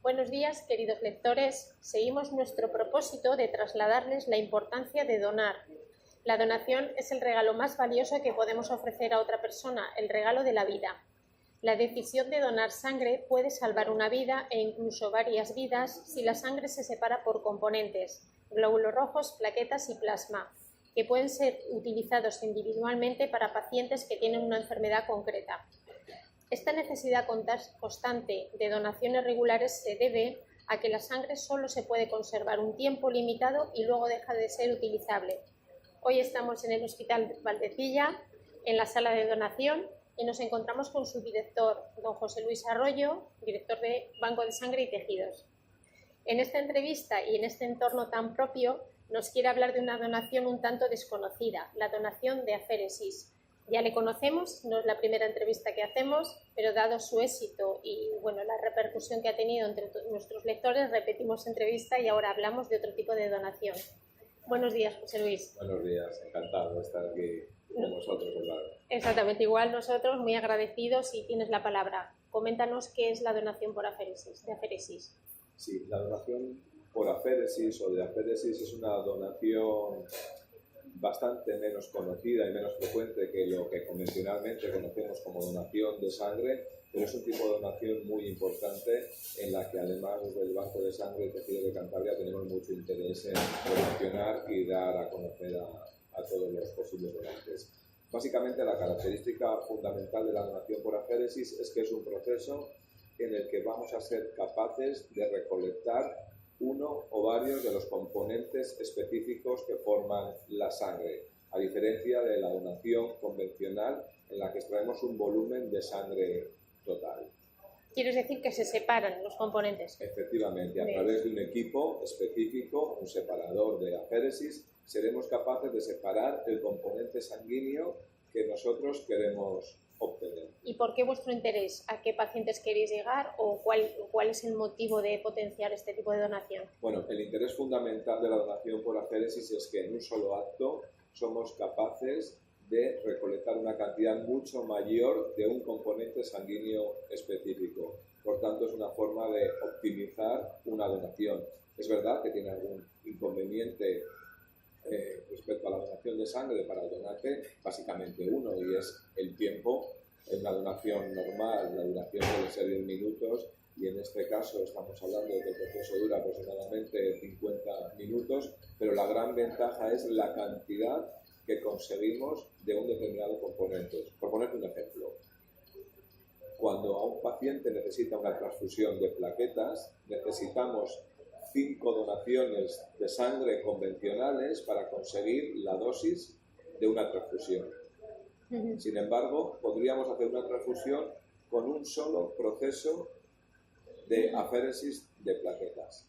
Buenos días, queridos lectores. Seguimos nuestro propósito de trasladarles la importancia de donar. La donación es el regalo más valioso que podemos ofrecer a otra persona, el regalo de la vida. La decisión de donar sangre puede salvar una vida e incluso varias vidas si la sangre se separa por componentes, glóbulos rojos, plaquetas y plasma, que pueden ser utilizados individualmente para pacientes que tienen una enfermedad concreta. Esta necesidad constante de donaciones regulares se debe a que la sangre solo se puede conservar un tiempo limitado y luego deja de ser utilizable. Hoy estamos en el Hospital Valdecilla, en la sala de donación, y nos encontramos con su director, don José Luis Arroyo, director de Banco de Sangre y Tejidos. En esta entrevista y en este entorno tan propio, nos quiere hablar de una donación un tanto desconocida, la donación de aféresis. Ya le conocemos, no es la primera entrevista que hacemos, pero dado su éxito y bueno, la repercusión que ha tenido entre nuestros lectores, repetimos entrevista y ahora hablamos de otro tipo de donación. Buenos días, José Luis. Buenos días, encantado de estar aquí con vosotros, claro. Exactamente, igual nosotros muy agradecidos y tienes la palabra. Coméntanos qué es la donación por aféresis, de aféresis. Sí, la donación por aféresis o de aféresis es una donación bastante menos conocida y menos frecuente que lo que convencionalmente conocemos como donación de sangre, pero es un tipo de donación muy importante en la que además desde el Banco de Sangre y Tejidos de Cantabria tenemos mucho interés en promocionar y dar a conocer a todos los posibles donantes. Básicamente la característica fundamental de la donación por aféresis es que es un proceso en el que vamos a ser capaces de recolectar uno o varios de los componentes específicos que forman la sangre, a diferencia de la donación convencional en la que extraemos un volumen de sangre total. ¿Quieres decir que se separan los componentes? Efectivamente, a través de un equipo específico, un separador de aféresis, seremos capaces de separar el componente sanguíneo que nosotros queremos obtener. ¿Y por qué vuestro interés? ¿A qué pacientes queréis llegar o cuál es el motivo de potenciar este tipo de donación? Bueno, el interés fundamental de la donación por aféresis es que en un solo acto somos capaces de recolectar una cantidad mucho mayor de un componente sanguíneo específico. Por tanto, es una forma de optimizar una donación. Es verdad que tiene algún inconveniente respecto a la donación de sangre para el donante, básicamente uno, y es el tiempo. En una donación normal la duración suele ser 10 minutos y en este caso estamos hablando de que el proceso dura aproximadamente 50 minutos, pero la gran ventaja es la cantidad que conseguimos de un determinado componente. Por ponerte un ejemplo, cuando a un paciente necesita una transfusión de plaquetas, necesitamos 5 donaciones de sangre convencionales para conseguir la dosis de una transfusión. Sin embargo, podríamos hacer una transfusión con un solo proceso de aféresis de plaquetas.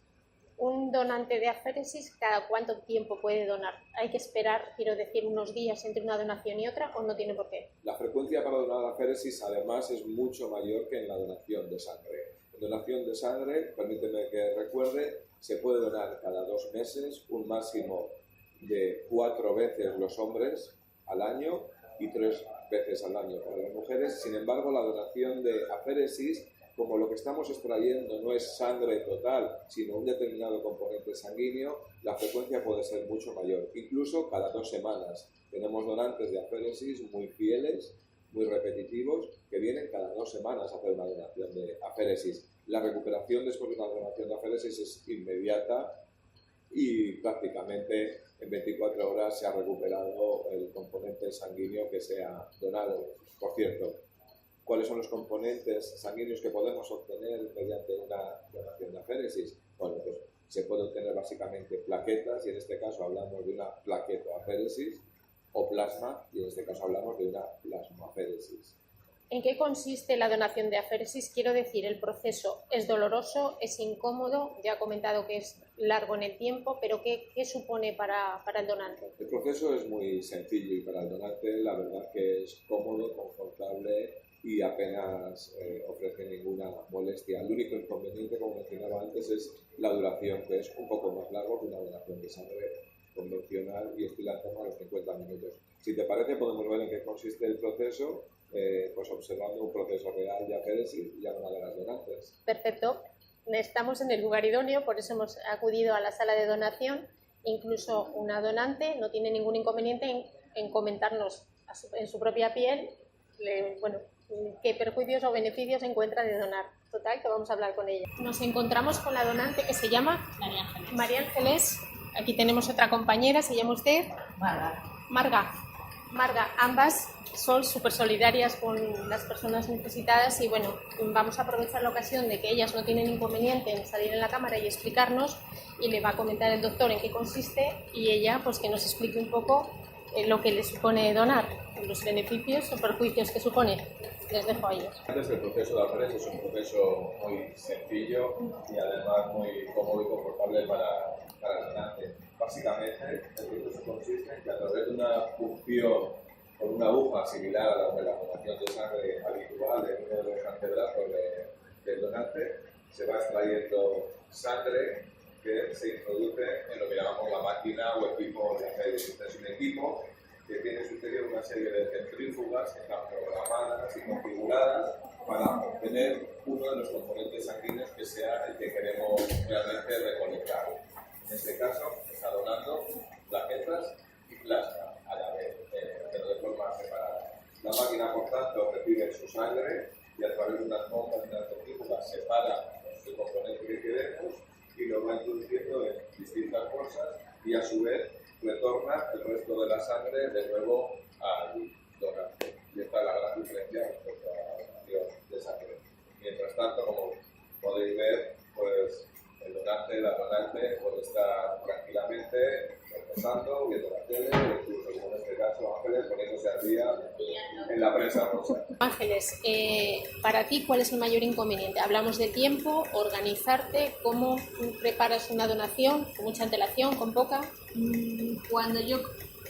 ¿Un donante de aféresis cada cuánto tiempo puede donar? ¿Hay que esperar, quiero decir, unos días entre una donación y otra o no tiene por qué? La frecuencia para donar aféresis además es mucho mayor que en la donación de sangre. En donación de sangre, permíteme que recuerde, se puede donar cada 2 meses, un máximo de 4 veces los hombres al año y 3 veces al año para las mujeres. Sin embargo, la donación de aféresis, como lo que estamos extrayendo no es sangre total, sino un determinado componente sanguíneo, la frecuencia puede ser mucho mayor, incluso cada 2 semanas. Tenemos donantes de aféresis muy fieles, muy repetitivos, que vienen cada 2 semanas a hacer una donación de aféresis. La recuperación después de una donación de aféresis es inmediata y prácticamente en 24 horas se ha recuperado el componente sanguíneo que se ha donado. Por cierto, ¿cuáles son los componentes sanguíneos que podemos obtener mediante una donación de aféresis? Bueno, pues se puede obtener básicamente plaquetas, y en este caso hablamos de una plaquetoaféresis, o plasma, y en este caso hablamos de una plasmoaféresis. ¿En qué consiste la donación de aféresis? Quiero decir, el proceso es doloroso, es incómodo, ya ha comentado que es largo en el tiempo, pero ¿qué supone para el donante? El proceso es muy sencillo y para el donante la verdad que es cómodo, confortable y apenas ofrece ninguna molestia. El único inconveniente, como mencionaba antes, es la duración, que es un poco más largo que una donación de sangre convencional y oscila en torno a los 50 minutos. Si te parece, podemos ver en qué consiste el proceso, pues observando un proceso real de aféresis y a una de las donantes. Perfecto. estamos en el lugar idóneo, por eso hemos acudido a la sala de donación. Incluso una donante no tiene ningún inconveniente en comentarnos en su propia piel bueno, qué perjuicios o beneficios encuentra de donar. Total, que vamos a hablar con ella. Nos encontramos con la donante que se llama María Ángeles. María Ángeles. Aquí tenemos otra compañera, ¿se llama usted? Marga, ambas son súper solidarias con las personas necesitadas y bueno, vamos a aprovechar la ocasión de que ellas no tienen inconveniente en salir en la cámara y explicarnos, y le va a comentar el doctor en qué consiste y ella pues que nos explique un poco lo que le supone donar, los beneficios o perjuicios que supone. Les dejo a ellos. Antes el proceso de Ángeles es un proceso muy sencillo y además muy cómodo y confortable para el donante. Básicamente el proceso consiste en que a través de una punción con una aguja similar a la de la donación de sangre habitual en uno de los antebrazos del donante, se va extrayendo sangre que se introduce en lo que llamamos la máquina o equipo de Ángeles. Este es un equipo que tiene en su interior una serie de centrífugas que están programadas y configuradas para obtener uno de los componentes sanguíneos que sea el que queremos realmente recolectar. En este caso, está donando plaquetas y plasma a la vez, pero de forma separada. La máquina, por tanto, recibe su sangre y a través de unas bombas y unas centrífugas separa el componente que queremos y lo va introduciendo en distintas bolsas y a su vez retorna el resto de la sangre de nuevo al donante. Y esta es la gran diferencia respecto a la donación de sangre. Mientras tanto, como podéis ver, pues el donante, la donante puede estar tranquilamente empezando, viendo la tele, o incluso como en este caso Ángeles poniéndose al día en la prensa rosa. Ángeles, para ti, ¿cuál es el mayor inconveniente? Hablamos de tiempo, organizarte, ¿cómo preparas una donación? ¿Con mucha antelación, con poca? Cuando yo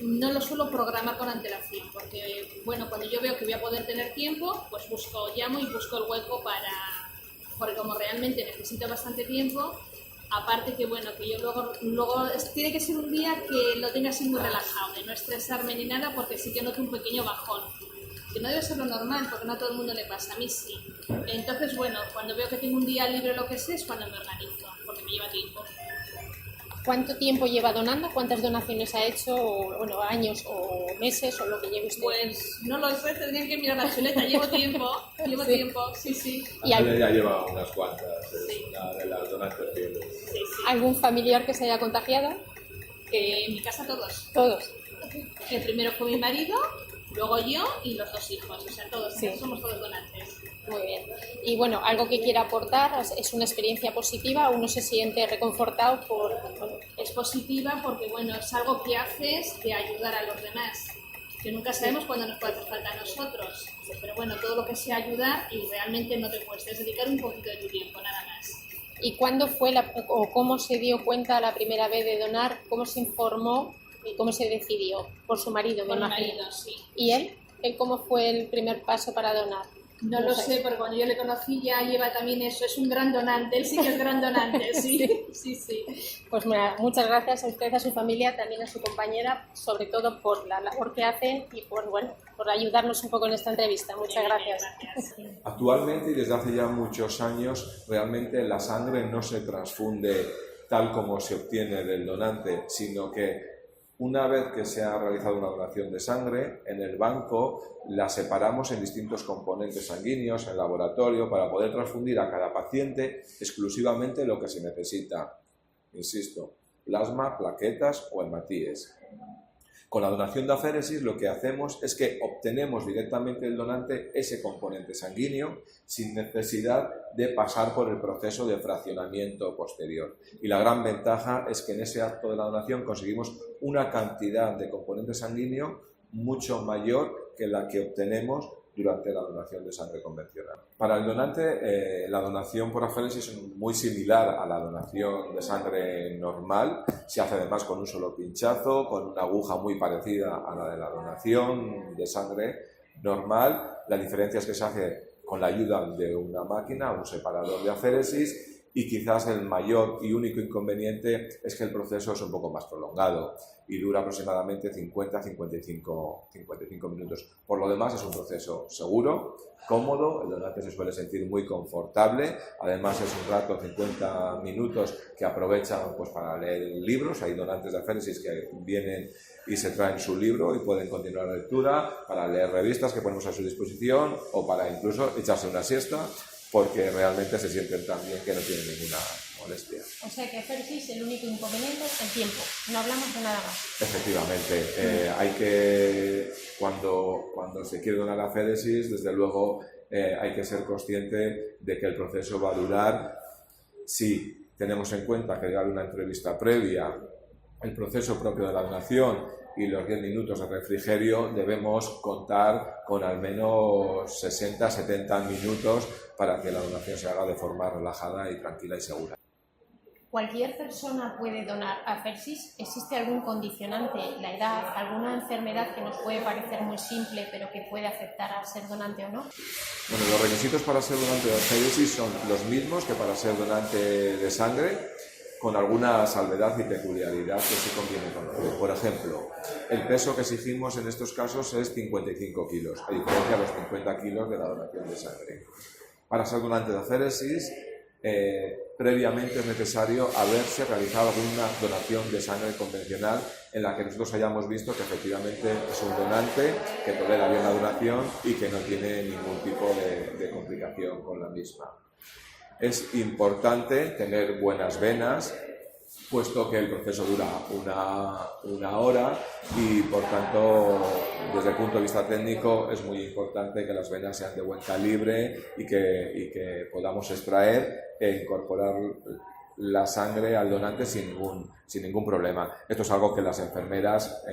no lo suelo programar con antelación, porque bueno, cuando yo veo que voy a poder tener tiempo, pues llamo y busco el hueco porque como realmente necesito bastante tiempo, aparte que bueno, que yo luego tiene que ser un día que lo tenga así muy relajado, de no estresarme ni nada, porque sí que noto un pequeño bajón, que no debe ser lo normal, porque no a todo el mundo le pasa, a mí sí. Entonces bueno, cuando veo que tengo un día libre o lo que sé, es cuando me organizo, porque me lleva tiempo. ¿Cuánto tiempo lleva donando? ¿Cuántas donaciones ha hecho? O, bueno, años o meses o lo que lleve usted. Pues no lo sé, tendría que mirar la chuleta. Llevo tiempo, sí. ¿Y ya lleva unas cuantas, sí. Una de las donantes fieles. Sí. ¿Algún familiar que se haya contagiado? En mi casa todos. Todos. El primero fue mi marido, luego yo y los 2 hijos. O sea, todos, Sí. somos todos donantes. Muy bien. Y bueno, algo que quiera aportar, es una experiencia positiva, uno se siente reconfortado por... Bueno, Es positiva porque bueno, es algo que haces de ayudar a los demás. Que nunca sabemos cuándo nos puede hacer falta a nosotros. Pero bueno, todo lo que sea ayudar y realmente no te cuesta, es dedicar un poquito de tu tiempo, nada más. ¿Y cuándo fue o cómo se dio cuenta la primera vez de donar? ¿Cómo se informó y cómo se decidió? Por su marido, me Por mi imagino. marido, sí. ¿Y él? ¿Él cómo fue el primer paso para donar? No lo sé, porque cuando yo le conocí ya lleva también eso, es un gran donante, él sí que es gran donante, sí. Pues muchas gracias a usted, a su familia, también a su compañera, sobre todo por la labor que hacen y por ayudarnos un poco en esta entrevista. Muchas gracias. Actualmente y desde hace ya muchos años, realmente la sangre no se transfunde tal como se obtiene del donante, sino que una vez que se ha realizado una donación de sangre, en el banco la separamos en distintos componentes sanguíneos, en laboratorio, para poder transfundir a cada paciente exclusivamente lo que se necesita. Insisto, plasma, plaquetas o hematíes. Con la donación de aféresis lo que hacemos es que obtenemos directamente del donante ese componente sanguíneo sin necesidad de pasar por el proceso de fraccionamiento posterior. Y la gran ventaja es que en ese acto de la donación conseguimos una cantidad de componente sanguíneo mucho mayor que la que obtenemos durante la donación de sangre convencional. Para el donante, la donación por aféresis es muy similar a la donación de sangre normal. Se hace además con un solo pinchazo, con una aguja muy parecida a la de la donación de sangre normal. La diferencia es que se hace con la ayuda de una máquina, un separador de aféresis, y quizás el mayor y único inconveniente es que el proceso es un poco más prolongado y dura aproximadamente 50-55 minutos. Por lo demás es un proceso seguro, cómodo, el donante se suele sentir muy confortable, además es un rato, 50 minutos, que aprovechan pues, para leer libros. Hay donantes de aféresis que vienen y se traen su libro y pueden continuar la lectura, para leer revistas que ponemos a su disposición o para incluso echarse una siesta, porque realmente se sienten tan bien que no tienen ninguna molestia. O sea que aféresis, el único inconveniente es el tiempo, no hablamos de nada más. Efectivamente, hay que, cuando se quiere donar aféresis, desde luego hay que ser consciente de que el proceso va a durar. Si tenemos en cuenta que hay una entrevista previa, el proceso propio de la donación y los 10 minutos de refrigerio, debemos contar con al menos 60-70 minutos para que la donación se haga de forma relajada y tranquila y segura. ¿Cualquier persona puede donar aféresis? ¿Existe algún condicionante, la edad, alguna enfermedad que nos puede parecer muy simple pero que puede afectar a ser donante o no? Bueno, los requisitos para ser donante de aféresis son los mismos que para ser donante de sangre, con alguna salvedad y peculiaridad que sí conviene conocer. Por ejemplo, el peso que exigimos en estos casos es 55 kilos, a diferencia de los 50 kilos de la donación de sangre. Para ser donante de aféresis, previamente es necesario haberse realizado alguna donación de sangre convencional en la que nosotros hayamos visto que efectivamente es un donante que tolera bien la donación y que no tiene ningún tipo de complicación con la misma. Es importante tener buenas venas, puesto que el proceso dura una hora y, por tanto, desde el punto de vista técnico es muy importante que las venas sean de buen calibre y que podamos extraer e incorporar la sangre al donante sin ningún problema. Esto es algo que las enfermeras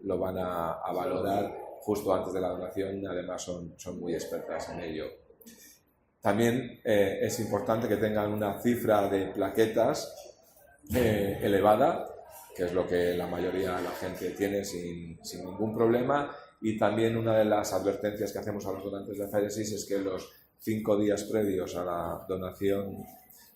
lo van a valorar justo antes de la donación, además son muy expertas en ello. También es importante que tengan una cifra de plaquetas elevada, que es lo que la mayoría de la gente tiene sin ningún problema. Y también una de las advertencias que hacemos a los donantes de aféresis es que los 5 días previos a la donación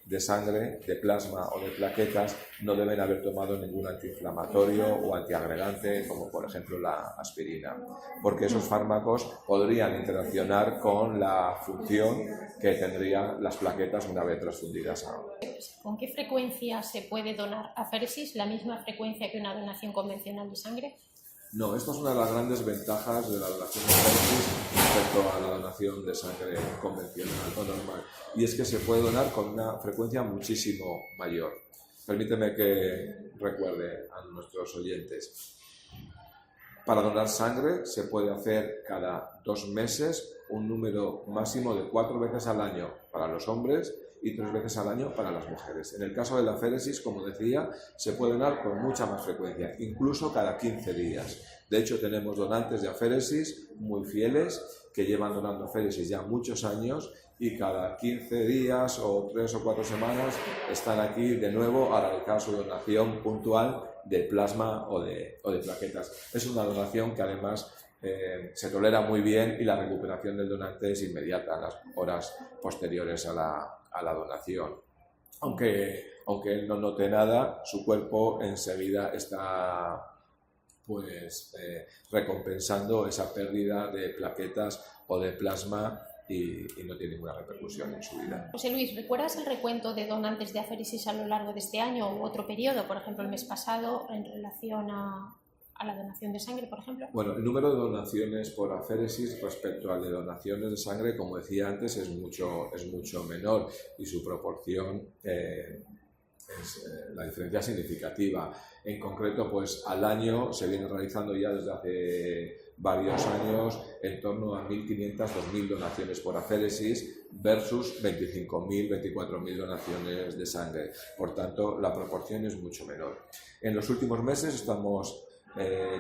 de sangre, de plasma o de plaquetas no deben haber tomado ningún antiinflamatorio o antiagregante, como por ejemplo la aspirina, porque esos fármacos podrían interaccionar con la función que tendrían las plaquetas una vez transfundidas a agua. ¿Con qué frecuencia se puede donar aféresis? ¿La misma frecuencia que una donación convencional de sangre? No, esta es una de las grandes ventajas de la donación de aféresis respecto a la donación de sangre convencional o normal, y es que se puede donar con una frecuencia muchísimo mayor. Permíteme que recuerde a nuestros oyentes. Para donar sangre se puede hacer cada 2 meses un número máximo de 4 veces al año para los hombres y 3 veces al año para las mujeres. En el caso de la aféresis, como decía, se puede donar con mucha más frecuencia, incluso cada 15 días. De hecho, tenemos donantes de aféresis muy fieles que llevan donando aféresis ya muchos años y cada 15 días o 3 o 4 semanas están aquí de nuevo a realizar su donación puntual de plasma o de plaquetas. Es una donación que además se tolera muy bien y la recuperación del donante es inmediata en las horas posteriores a la donación. Aunque él no note nada, su cuerpo enseguida está recompensando esa pérdida de plaquetas o de plasma y no tiene ninguna repercusión en su vida. José Luis, ¿recuerdas el recuento de donantes de aféresis a lo largo de este año u otro periodo, por ejemplo el mes pasado, en relación a la donación de sangre, por ejemplo? Bueno, el número de donaciones por aféresis respecto al de donaciones de sangre, como decía antes, es mucho menor y su proporción la diferencia es significativa. En concreto, pues al año se viene realizando ya desde hace varios años en torno a 1.500, 2.000 donaciones por aféresis versus 25.000, 24.000 donaciones de sangre. Por tanto, la proporción es mucho menor. En los últimos meses estamos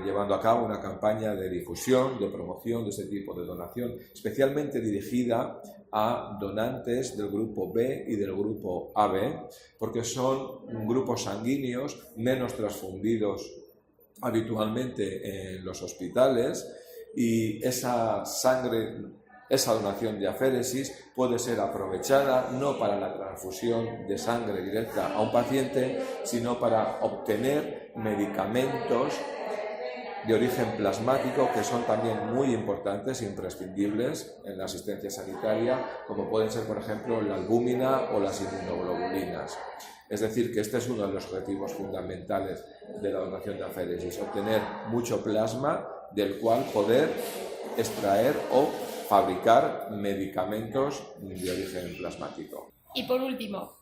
llevando a cabo una campaña de difusión, de promoción de este tipo de donación, especialmente dirigida a donantes del grupo B y del grupo AB, porque son grupos sanguíneos menos transfundidos habitualmente en los hospitales, y esa sangre esa donación de aféresis puede ser aprovechada no para la transfusión de sangre directa a un paciente, sino para obtener medicamentos de origen plasmático que son también muy importantes e imprescindibles en la asistencia sanitaria, como pueden ser, por ejemplo, la albúmina o las inmunoglobulinas. Es decir, que este es uno de los objetivos fundamentales de la donación de aféresis, obtener mucho plasma del cual poder extraer o fabricar medicamentos de origen plasmático. Y por último,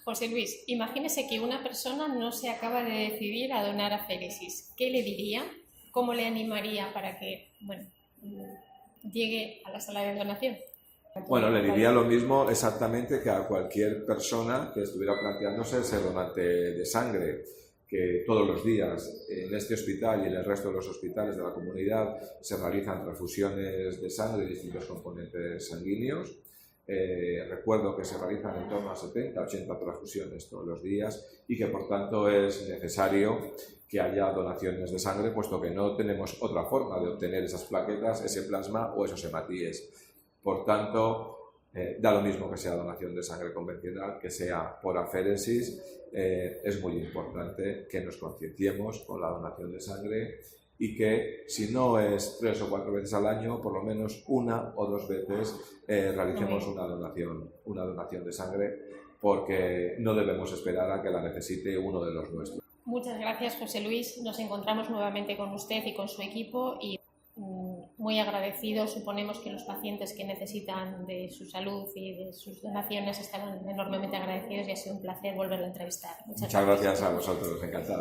José Luis, imagínese que una persona no se acaba de decidir a donar aféresis. ¿Qué le diría? ¿Cómo le animaría para que llegue a la sala de donación? Bueno, le diría lo mismo exactamente que a cualquier persona que estuviera planteándose ser donante de sangre, que todos los días en este hospital y en el resto de los hospitales de la comunidad se realizan transfusiones de sangre de distintos componentes sanguíneos. Recuerdo que se realizan en torno a 70-80 transfusiones todos los días y que por tanto es necesario que haya donaciones de sangre, puesto que no tenemos otra forma de obtener esas plaquetas, ese plasma o esos hematíes. Por tanto, da lo mismo que sea donación de sangre convencional, que sea por aféresis. Es muy importante que nos concienciemos con la donación de sangre y que, si no es 3 o 4 veces al año, por lo menos 1 o 2 veces realicemos una donación de sangre, porque no debemos esperar a que la necesite uno de los nuestros. Muchas gracias, José Luis. Nos encontramos nuevamente con usted y con su equipo y muy agradecidos. Suponemos que los pacientes que necesitan de su salud y de sus donaciones estarán enormemente agradecidos y ha sido un placer volverlo a entrevistar. Muchas gracias a vosotros, encantado.